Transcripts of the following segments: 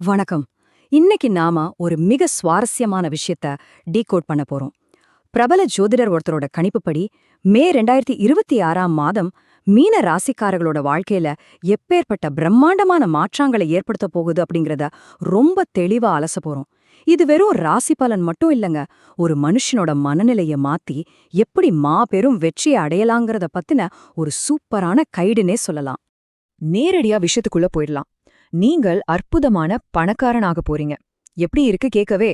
வணக்கம். இன்னைக்கு நாம ஒரு மிக சுவாரஸ்யமான விஷயத்த டீகோட் பண்ண போறோம். பிரபல ஜோதிடர் ஒருத்தரோட கணிப்புப்படி மே 2026ஆம் மாதம் மீன ராசிக்காரர்களோட வாழ்க்கையில எப்பேற்பட்ட பிரம்மாண்டமான மாற்றங்களை ஏற்படுத்த போகுது அப்படிங்கறத ரொம்ப தெளிவா அலச போறோம். இது வெறும் ராசி பலன் மட்டும் இல்லங்க, ஒரு மனுஷனோட மனநிலைய மாத்தி எப்படி மாபெரும் வெற்றியை அடையலாங்கிறத பத்தின ஒரு சூப்பரான கைடுனே சொல்லலாம். நேரடியா விஷயத்துக்குள்ள போயிடலாம். நீங்கள் அற்புதமான பணக்காரனாக போறீங்க. எப்படி இருக்கு கேட்கவே?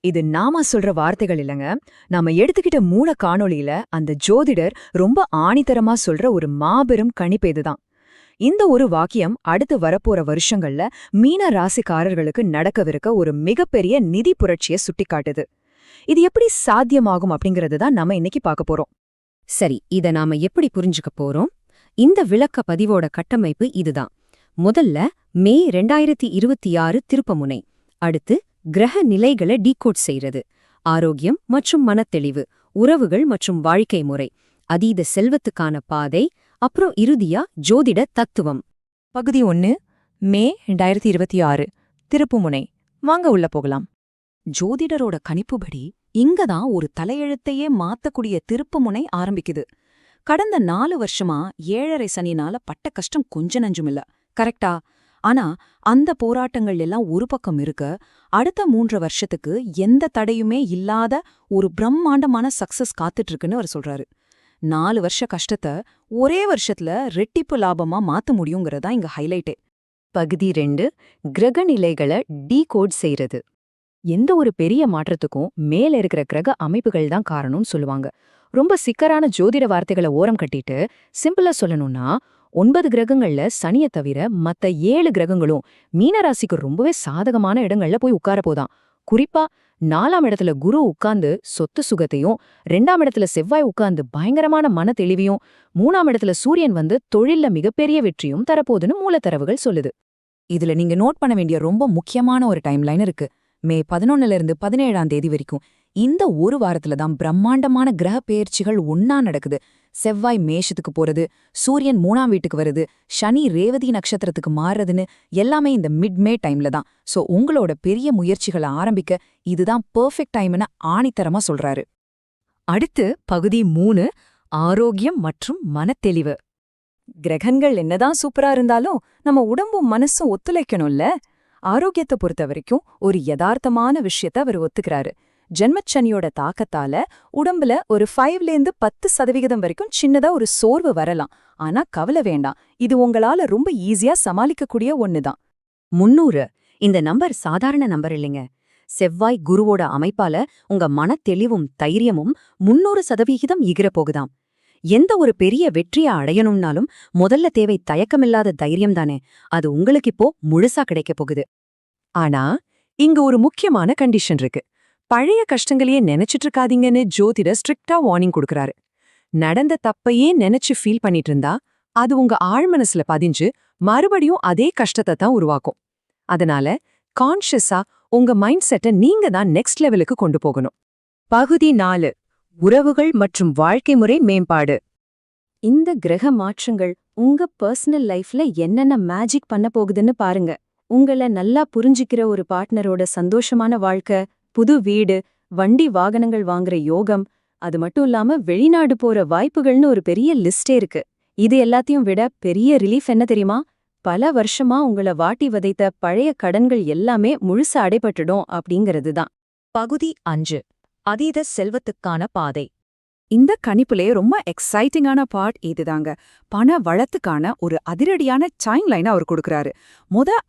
இது நாம சொல்ற வார்த்தைகள் இல்லங்க. நாம எடுத்துக்கிட்ட மூல காணொளியில அந்த ஜோதிடர் ரொம்ப ஆணித்தரமா சொல்ற ஒரு மாபெரும் கணிப்பு இதுதான். இந்த ஒரு வாக்கியம் அடுத்து வரப்போற வருஷங்கள்ல மீன ராசிக்காரர்களுக்கு நடக்கவிருக்க ஒரு மிகப்பெரிய நிதி புரட்சியை சுட்டிக்காட்டுது. இது எப்படி சாத்தியமாகும் அப்படிங்கறது தான் நம்ம இன்னைக்கு பார்க்க போறோம். சரி, இத நாம எப்படி புரிஞ்சுக்க போறோம்? இந்த விளக்க பதிவோட கட்டமைப்பு இதுதான். முதல்ல மே 2026 திருப்பமுனை. அடுத்து கிரக நிலைகளை டீகோட் செய்யறது. ஆரோக்கியம் மற்றும் மனத்தெளிவு, உறவுகள் மற்றும் வாழ்க்கை முறை, அதீத செல்வத்துக்கான பாதை, அப்புறம் இறுதியா ஜோதிட தத்துவம். பகுதி 1, மே 2026 திருப்புமுனை. வாங்க உள்ள போகலாம். ஜோதிடரோட கணிப்புபடி இங்கதான் ஒரு தலையெழுத்தையே மாத்தக்கூடிய திருப்புமுனை ஆரம்பிக்குது. கடந்த 4 வருஷமா 7.5 சனினால பட்ட கஷ்டம் கொஞ்ச நஞ்சுமில்ல, கரெக்டா? ஆனா அந்த போராட்டங்கள் எல்லாம் ஒரு பக்கம் இருக்க, அடுத்த 3 வருஷத்துக்கு எந்த தடையுமே இல்லாத ஒரு பிரம்மாண்டமான சக்சஸ் காத்துட்டு இருக்குன்னு அவர் சொல்றாரு. 4 வருஷ கஷ்டத்தை ஒரே வருஷத்துல ரெட்டிப்பு லாபமா மாத்த முடியுங்கிறதா இங்க ஹைலைட்டே. பகுதி 2, கிரக நிலைகளை டீகோட் செய்யறது. எந்த ஒரு பெரிய மாற்றத்துக்கும் மேல இருக்கிற கிரக அமைப்புகள் தான் காரணம்னு சொல்லுவாங்க. ரொம்ப சிக்கரான ஜோதிட வார்த்தைகளை ஓரம் கட்டிட்டு சிம்பிளா சொல்லணும்னா, 9 கிரகங்கள்ல சனியை தவிர மத்த 7 கிரகங்களும் மீனராசிக்கு ரொம்பவே சாதகமான இடங்கள்ல போய் உட்கார போதாம். குறிப்பா 4ஆம் இடத்துல குரு உட்கார்ந்து சொத்து சுகத்தையும், 2ஆம் இடத்துல செவ்வாய் உட்கார்ந்து பயங்கரமான மன தெளிவையும், 3ஆம் இடத்துல சூரியன் வந்து தொழில்ல மிகப்பெரிய வெற்றியும் தரப்போதுன்னு மூலத்தரவுகள் சொல்லுது. இதுல நீங்க நோட் பண்ண வேண்டிய ரொம்ப முக்கியமான ஒரு டைம்லைன் இருக்கு. மே 11ல இருந்து 17ஆம் தேதி வரைக்கும் இந்த ஒரு வாரத்துல தான் பிரம்மாண்டமான கிரக பெயர்ச்சிகள் ஒன்னா நடக்குது. செவ்வாய் மேஷத்துக்கு போறது, சூரியன் 3ஆம் வீட்டுக்கு வருது, சனி ரேவதி நட்சத்திரத்துக்கு மாறுறதுன்னு எல்லாமே இந்த மிட்மே டைம்ல தான். சோ உங்களோட பெரிய முயற்சிகளை ஆரம்பிக்க இதுதான் பெர்ஃபெக்ட் டைம்னு ஆணித்தரமா சொல்றாரு. அடுத்து பகுதி 3, ஆரோக்கியம் மற்றும் மனத்தெளிவு. கிரகங்கள் என்னதான் சூப்பரா இருந்தாலும் நம்ம உடம்பும் மனசும் ஒத்துழைக்கணும்ல. ஆரோக்கியத்தை பொறுத்த வரைக்கும் ஒரு யதார்த்தமான விஷயத்த அவர் ஒத்துக்கிறாரு. ஜென்மச்சனியோட தாக்கத்தால உடம்புல ஒரு 5-10% வரைக்கும் சின்னதா ஒரு சோர்வு வரலாம். ஆனா கவலை வேண்டாம், இது உங்களால ரொம்ப ஈஸியா சமாளிக்கக்கூடிய ஒண்ணுதான். 300 இந்த நம்பர் சாதாரண நம்பர் இல்லைங்க. செவ்வாய் குருவோட அமைப்பால உங்க மனத்தெளிவும் தைரியமும் 300% எகிற போகுதாம். எந்த ஒரு பெரிய வெற்றியை அடையணும்னாலும் முதல்ல தேவை தயக்கமில்லாத தைரியம் தானே. அது உங்களுக்கு இப்போ முழுசா கிடைக்க போகுது. ஆனா இங்க ஒரு முக்கியமான கண்டிஷன் இருக்கு. பழைய கஷ்டங்களையே நினைச்சிட்டு இருக்காதீங்கன்னு ஜோதிடர் ஸ்ட்ரிக்டா வார்னிங் கொடுக்கறாரு. நடந்த தப்பையே நினைச்சு ஃபீல் பண்ணிட்டு இருந்தா அது உங்க ஆழ்மனசுல பதிஞ்சு மறுபடியும் அதே கஷ்டத்தை தான் உருவாக்கும். அதனால கான்ஷியஸா உங்க மைண்ட் செட்டை நீங்க தான் நெக்ஸ்ட் லெவலுக்கு கொண்டு போகணும். பகுதி 4, உறவுகள் மற்றும் வாழ்க்கை முறை மேம்பாடு. இந்த கிரக மாற்றங்கள் உங்க பர்சனல் லைஃப்ல என்னென்ன மேஜிக் பண்ண போகுதுன்னு பாருங்க. உங்கள நல்லா புரிஞ்சிக்கிற ஒரு பார்ட்னரோட சந்தோஷமான வாழ்க்கை, புது வீடு, வண்டி வாகனங்கள் வாங்குற யோகம், அது மட்டும் இல்லாம வெளிநாடு போற வாய்ப்புகள்னு ஒரு பெரிய லிஸ்டே இருக்கு. இது எல்லாத்தையும் விட பெரிய ரிலீஃப் என்ன தெரியுமா? பல வருஷமா உங்கள வாட்டி வதைத்த பழைய கடன்கள் எல்லாமே முழுசா அடைபட்டுடும் அப்படிங்கிறது தான். பகுதி 5, அதீத செல்வத்துக்கான பாதை. இந்த கணிப்புலே ரொம்ப எக்ஸைட்டிங்கான பார்ட் இதுதாங்க. பண வளத்துக்கான ஒரு அதிரடியான டைம் லைன் அவர் கொடுக்கறாரு.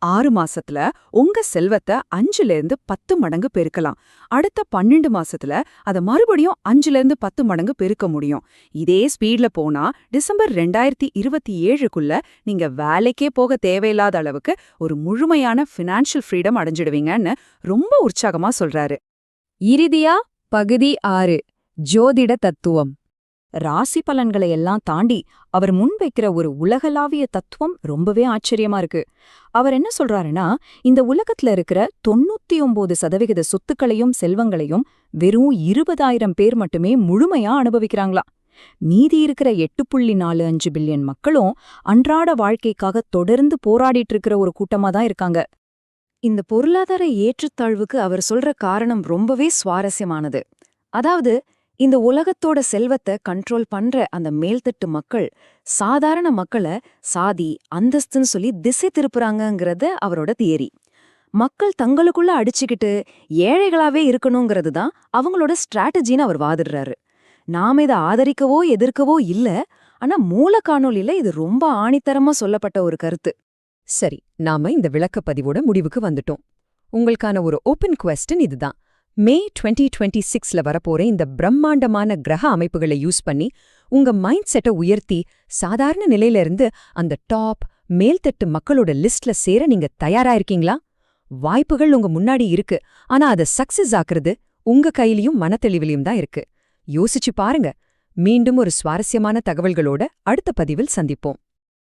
6 மாசத்துல உங்க செல்வத்தை 5லேருந்து 10 மடங்கு பெருக்கலாம். அடுத்த 12 மாசத்துல அதை மறுபடியும் 5லேருந்து 10 மடங்கு பெருக்க முடியும். இதே ஸ்பீட்ல போனா டிசம்பர் 2027க்குள்ள நீங்க வேலைக்கே போக தேவையில்லாத அளவுக்கு ஒரு முழுமையான ஃபினான்ஷியல் ஃப்ரீடம் அடைஞ்சிடுவீங்கன்னு ரொம்ப உற்சாகமா சொல்றாரு. இறுதியா பகுதி 6, ஜோதிட தத்துவம். ராசி பலன்களை எல்லாம் தாண்டி அவர் முன்வைக்கிற ஒரு உலகளாவிய தத்துவம் ரொம்பவே ஆச்சரியமா இருக்கு. அவர் என்ன சொல்றாருன்னா, இந்த உலகத்துல இருக்கிற 99% சொத்துக்களையும் செல்வங்களையும் வெறும் 20,000 பேர் மட்டுமே முழுமையா அனுபவிக்கிறாங்களாம். மீதி இருக்கிற 8.45 பில்லியன் மக்களும் அன்றாட வாழ்க்கைக்காக தொடர்ந்து போராடிட்டு இருக்கிற ஒரு கூட்டமா தான் இருக்காங்க. இந்த பொருளாதார ஏற்றத்தாழ்வுக்கு அவர் சொல்ற காரணம் ரொம்பவே சுவாரஸ்யமானது. அதாவது இந்த உலகத்தோட செல்வத்தை கண்ட்ரோல் பண்ற அந்த மேல்தட்டு மக்கள் சாதாரண மக்களை சாதி அந்தஸ்துன்னு சொல்லி திசை திருப்புறாங்கங்கிறது அவரோட தியரி. மக்கள் தங்களுக்குள்ள அடிச்சுக்கிட்டு ஏழைகளாவே இருக்கணுங்கிறது தான் அவங்களோட ஸ்ட்ராட்டஜின்னு அவர் வாதிடுறாரு. நாம இதை ஆதரிக்கவோ எதிர்க்கவோ இல்ல, ஆனா மூல காணொளியில இது ரொம்ப ஆணித்தரமா சொல்லப்பட்ட ஒரு கருத்து. சரி, நாம இந்த விளக்கப்பதிவோட முடிவுக்கு வந்துட்டோம். உங்களுக்கான ஒரு ஓப்பன் குவெஸ்டன் இதுதான். மே 2026ல வரப்போற இந்த பிரம்மாண்டமான கிரக அமைப்புகளை யூஸ் பண்ணி உங்க மைண்ட் செட்டை உயர்த்தி சாதாரண நிலையில இருந்து அந்த டாப் மேல்தட்டு மக்களோட லிஸ்ட்ல சேர நீங்க தயாரா இருக்கீங்களா? வாய்ப்புகள் உங்க முன்னாடி இருக்கு, ஆனா அதை சக்சஸ் ஆக்குறது உங்க கையிலயும் மனத்தெளிவிலையும் தான் இருக்கு. யோசிச்சு பாருங்க. மீண்டும் ஒரு சுவாரஸ்யமான தகவல்களோட அடுத்த பதிவில் சந்திப்போம்.